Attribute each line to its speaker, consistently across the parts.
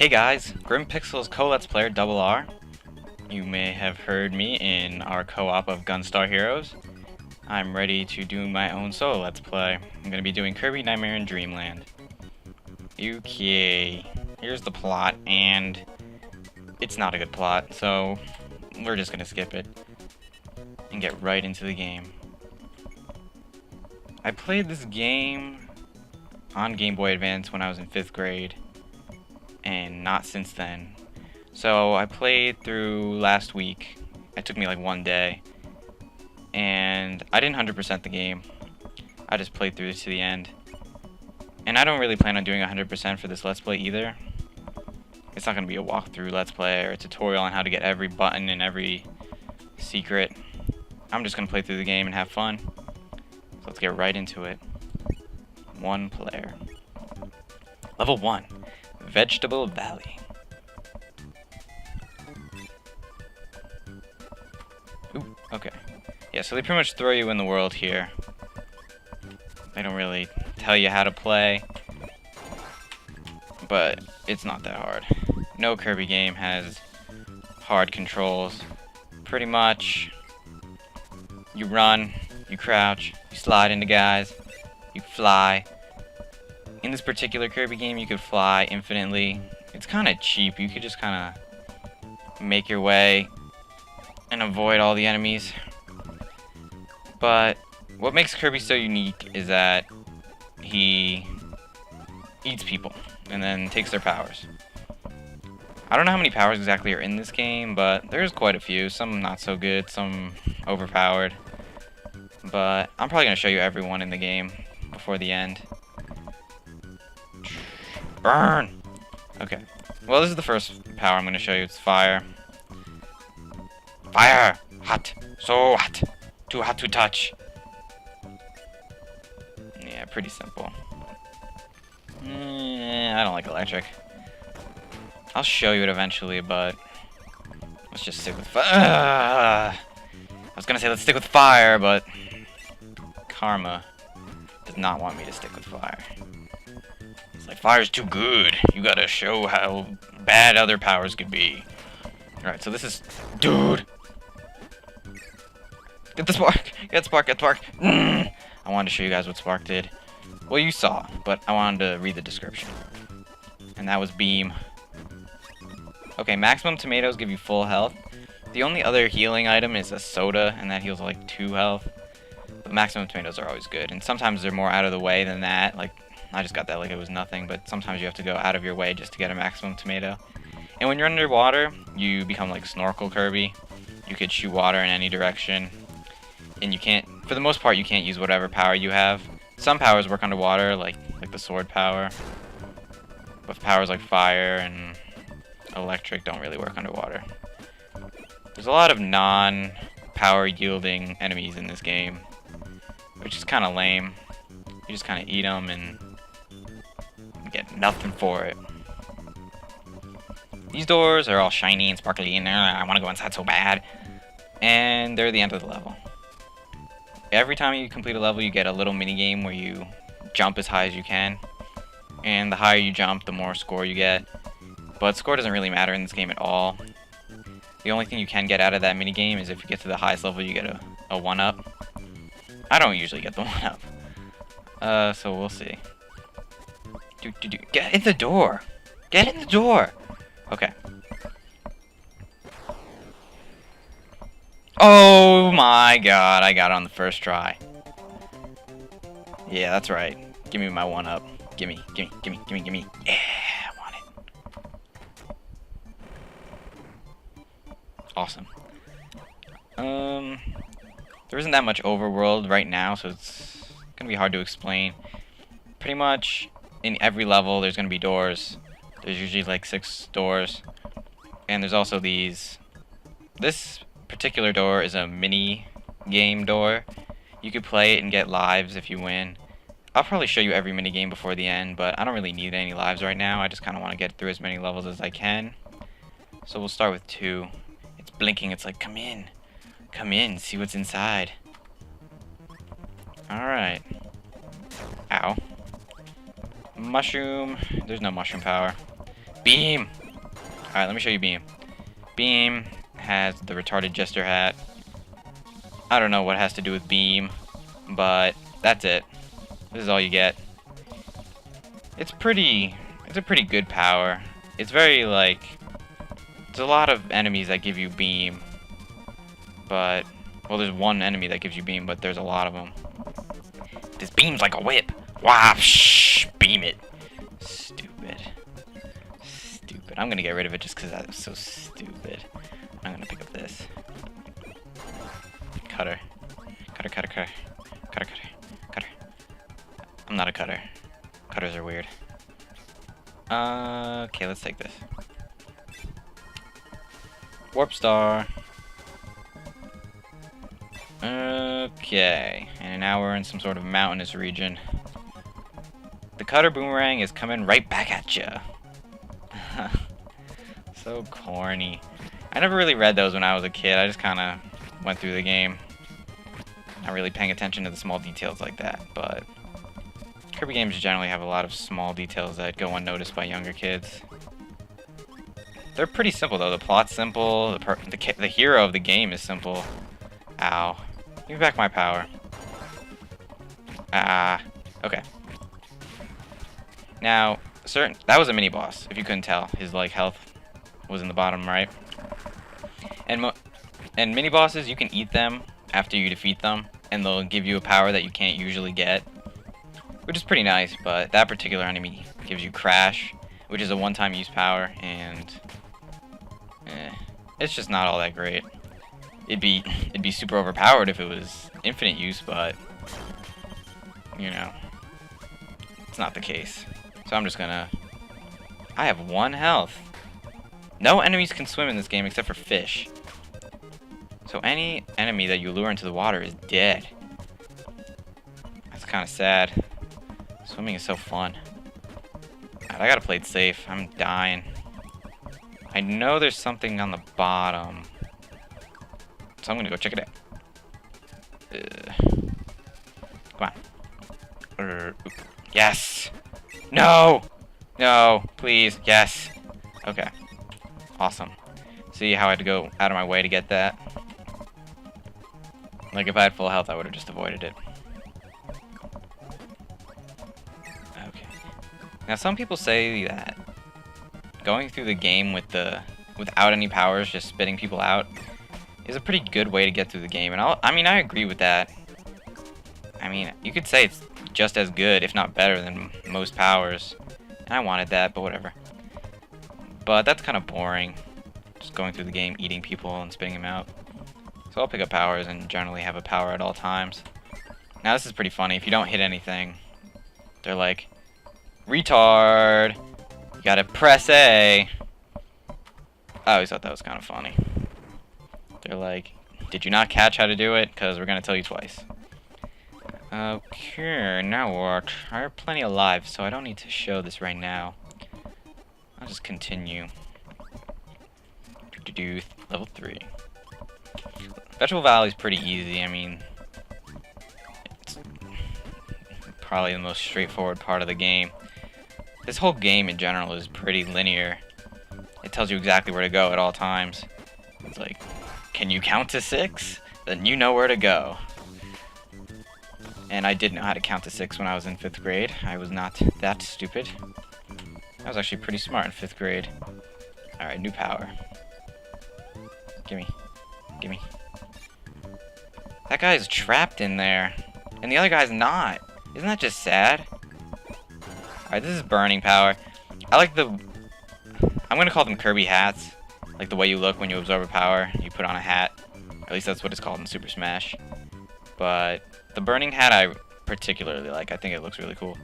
Speaker 1: Hey guys, Grim Pixel's co-let's player Double R. You may have heard me in our co-op of Gunstar Heroes. I'm ready to do my own solo let's play. I'm going to be doing Kirby, Nightmare, and Dreamland. Okay, here's the plot, and it's not a good plot, so we're just going to skip it and get right into the game. I played this game on Game Boy Advance when I was in 5th grade, and not since then. So I played through last week. It took me like one day, and I didn't 100% the game. I just played through to the end, and I don't really plan on doing 100% for this let's play either. It's not going to be a walkthrough let's play or a tutorial on how to get every button and every secret. I'm just going to play through the game and have fun. So let's get right into it. One player. Level 1. Vegetable Valley. Ooh, okay. Yeah, so they pretty much throw you in the world here. They don't really tell you how to play, but it's not that hard. No Kirby game has hard controls. Pretty much, you run, you crouch, you slide into guys, you fly. In this particular Kirby game, you could fly infinitely. It's kind of cheap. You could just kind of make your way and avoid all the enemies. But what makes Kirby so unique is that he eats people and then takes their powers. I don't know how many powers exactly are in this game, but there's quite a few. Some not so good, some overpowered. But I'm probably going to show you every one in the game before the end. Burn! Okay. Well, this is the first power I'm going to show you. It's fire. Fire! Hot! So hot! Too hot to touch. Yeah, pretty simple. I don't like electric. I'll show you it eventually, but let's just stick with fire. I was going to say let's stick with fire, but Karma does not want me to stick with fire. It's like, fire's too good. You gotta show how bad other powers could be. Alright, so this is... Dude! Get the spark! Get spark, get spark! I wanted to show you guys what spark did. Well, you saw, but I wanted to read the description. And that was beam. Okay, maximum tomatoes give you full health. The only other healing item is a soda, and that heals like 2 health. But maximum tomatoes are always good, and sometimes they're more out of the way than that. Like, I just got that like it was nothing, but sometimes you have to go out of your way just to get a maximum tomato. And when you're underwater, you become like Snorkel Kirby. You could shoot water in any direction, and you can't, for the most part, you can't use whatever power you have. Some powers work underwater, like the sword power, but powers like fire and electric don't really work underwater. There's a lot of non-power yielding enemies in this game, which is kind of lame. You just kind of eat them and get nothing for it. These doors are all shiny and sparkly, and I want to go inside so bad. And they're the end of the level. Every time you complete a level, you get a little mini game where you jump as high as you can. And the higher you jump, the more score you get. But score doesn't really matter in this game at all. The only thing you can get out of that mini game is if you get to the highest level, you get a 1-up. I don't usually get the 1-up. So we'll see. Get in the door! Get in the door! Okay. Oh my god, I got it on the first try. Yeah, that's right. Give me my 1-up. Gimme, gimme, gimme, gimme, gimme. Yeah, I want it. Awesome. There isn't that much overworld right now, so it's gonna be hard to explain. Pretty much in every level there's gonna be doors. There's usually like 6 doors, and there's also these. This particular door is a mini game door. You could play it and get lives if you win. I'll probably show you every mini game before the end, but I don't really need any lives right now. I just kind of want to get through as many levels as I can. So we'll start with 2. It's blinking. It's like, come in, see what's inside. Alright. Ow. Mushroom. There's no mushroom power. Beam! Alright, let me show you Beam. Beam has the retarded jester hat. I don't know what has to do with Beam, but that's it. This is all you get. It's a pretty good power. It's very, like, there's a lot of enemies that give you Beam, but, well, there's one enemy that gives you Beam, but there's a lot of them. This Beam's like a whip. Wow, shh, beam it. Stupid. Stupid. I'm gonna get rid of it just because that was so stupid. I'm gonna pick up this. Cutter. Cutter, cutter, cutter. Cutter, cutter, cutter. I'm not a cutter. Cutters are weird. Okay, let's take this. Warp Star. Okay, and now we're in some sort of mountainous region. The Cutter Boomerang is coming right back at ya. So corny. I never really read those when I was a kid. I just kind of went through the game. Not really paying attention to the small details like that, but Kirby games generally have a lot of small details that go unnoticed by younger kids. They're pretty simple though. The plot's simple. The hero of the game is simple. Ow. Give me back my power. Okay. Now, that was a mini boss. If you couldn't tell, his like health was in the bottom right. And mini bosses, you can eat them after you defeat them, and they'll give you a power that you can't usually get, which is pretty nice. But that particular enemy gives you Crash, which is a one-time use power, and it's just not all that great. It'd be super overpowered if it was infinite use, but you know, it's not the case. So I'm just gonna... I have 1 health. No enemies can swim in this game except for fish. So any enemy that you lure into the water is dead. That's kind of sad. Swimming is so fun. I gotta play it safe. I'm dying. I know there's something on the bottom, so I'm gonna go check it out. Come on. Yes! No! No, please, yes. Okay. Awesome. See how I had to go out of my way to get that? Like, if I had full health, I would have just avoided it. Okay. Now, some people say that going through the game without any powers, just spitting people out, is a pretty good way to get through the game. And I mean, I agree with that. I mean, you could say it's just as good, if not better, than most powers. And I wanted that, but whatever. But that's kind of boring. Just going through the game, eating people, and spitting them out. So I'll pick up powers and generally have a power at all times. Now this is pretty funny. If you don't hit anything, they're like, retard! You gotta press A! I always thought that was kind of funny. They're like, did you not catch how to do it? Because we're gonna tell you twice. Okay, now what? I have plenty of lives, so I don't need to show this right now. I'll just continue. Level 3. Vegetable Valley is pretty easy. I mean, it's probably the most straightforward part of the game. This whole game in general is pretty linear. It tells you exactly where to go at all times. It's like, can you count to 6? Then you know where to go. And I did know how to count to 6 when I was in 5th grade. I was not that stupid. I was actually pretty smart in 5th grade. Alright, new power. Gimme. Gimme. That guy's trapped in there. And the other guy's not. Isn't that just sad? Alright, this is burning power. I like the... I'm gonna call them Kirby hats. Like the way you look when you absorb a power. You put on a hat. At least that's what it's called in Super Smash. But the burning hat I particularly like. I think it looks really cool.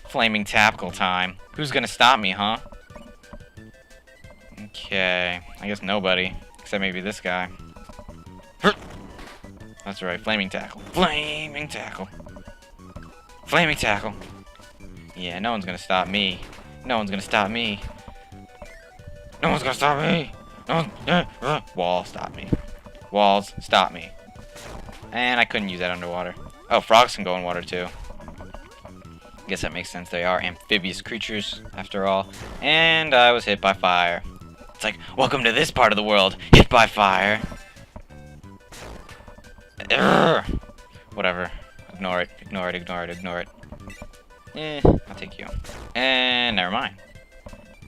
Speaker 1: Flaming Tackle time. Who's gonna stop me, huh? Okay. I guess nobody. Except maybe this guy. That's right. Flaming Tackle. Flaming Tackle. Flaming Tackle. Yeah, no one's gonna stop me. No one's gonna stop me. No one's gonna stop me. No one... Wall, stop me. Walls, stop me. And I couldn't use that underwater. Oh, frogs can go in water too. guess that makes sense. They are amphibious creatures, after all. And I was hit by fire. It's like, welcome to this part of the world. Hit by fire. Urgh. Whatever. Ignore it. Ignore it. Ignore it. Ignore it. I'll take you. And never mind.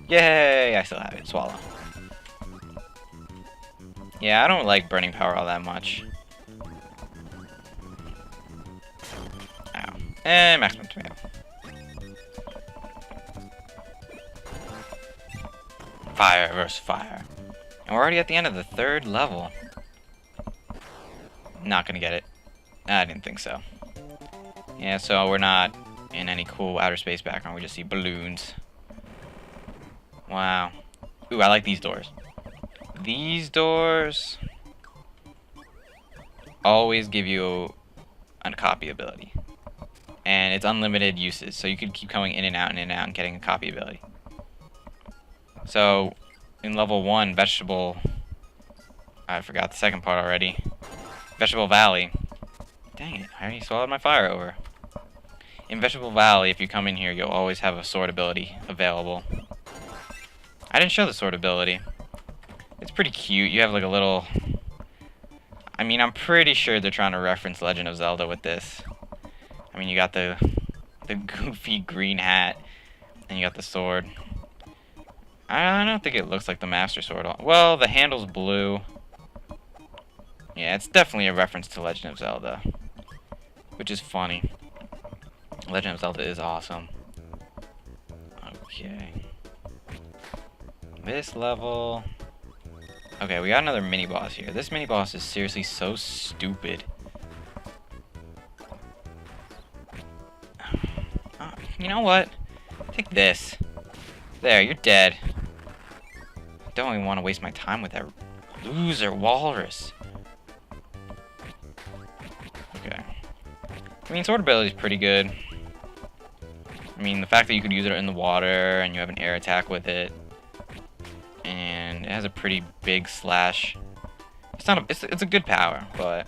Speaker 1: Yay! I still have it. Swallow. Yeah, I don't like burning power all that much. Ow. And maximum tomato. Fire versus fire. And we're already at the end of the 3rd level. Not gonna get it. I didn't think so. Yeah, so we're not in any cool outer space background. We just see balloons. Wow. Ooh, I like these doors. These doors always give you a copy ability. And it's unlimited uses, so you could keep going in and out and getting a copy ability. So, in level 1, vegetable... I forgot the second part already. Vegetable Valley. Dang it, I already swallowed my fire over. In Vegetable Valley, if you come in here, you'll always have a sword ability available. I didn't show the sword ability. It's pretty cute. You have like a little... I mean, I'm pretty sure they're trying to reference Legend of Zelda with this. I mean, you got the goofy green hat, and you got the sword. I don't think it looks like the Master Sword. Well, the handle's blue. Yeah, it's definitely a reference to Legend of Zelda, which is funny. Legend of Zelda is awesome. Okay. This level... Okay, we got another mini-boss here. This mini-boss is seriously so stupid. You know what? Take this. There, you're dead. I don't even want to waste my time with that loser walrus. Okay. I mean, sword ability is pretty good. I mean, the fact that you could use it in the water and you have an air attack with it, and it has a pretty big slash. It's not a, it's a good power, but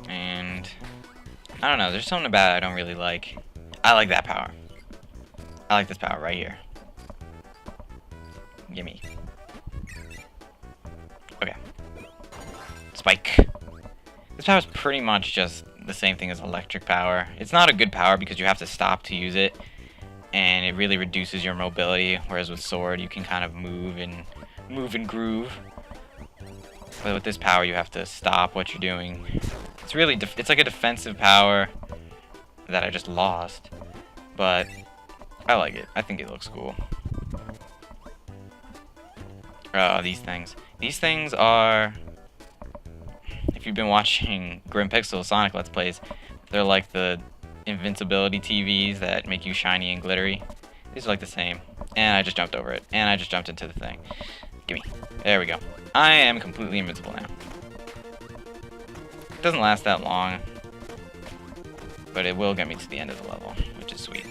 Speaker 1: and I don't know. There's something about it I don't really like. I like that power. I like this power right here. Gimme. Okay. Spike. This power is pretty much just the same thing as electric power. It's not a good power because you have to stop to use it, and it really reduces your mobility, whereas with sword you can kind of move and groove. But with this power you have to stop what you're doing. It's really it's like a defensive power that I just lost, but I like it. I think it looks cool. These things. These things are, if you've been watching Grim Pixel Sonic Let's Plays, they're like the invincibility TVs that make you shiny and glittery. These are like the same. And I just jumped over it. And I just jumped into the thing. Gimme. There we go. I am completely invincible now. It doesn't last that long, but it will get me to the end of the level, which is sweet.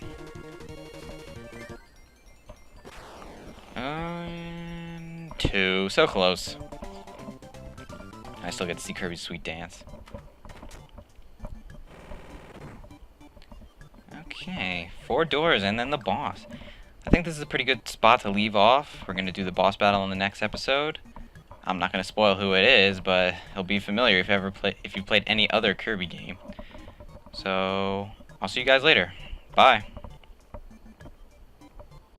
Speaker 1: Two. So close. I still get to see Kirby's sweet dance. Okay, 4 doors and then the boss. I think this is a pretty good spot to leave off. We're going to do the boss battle in the next episode. I'm not going to spoil who it is, but he'll be familiar if you've played any other Kirby game. So, I'll see you guys later. Bye.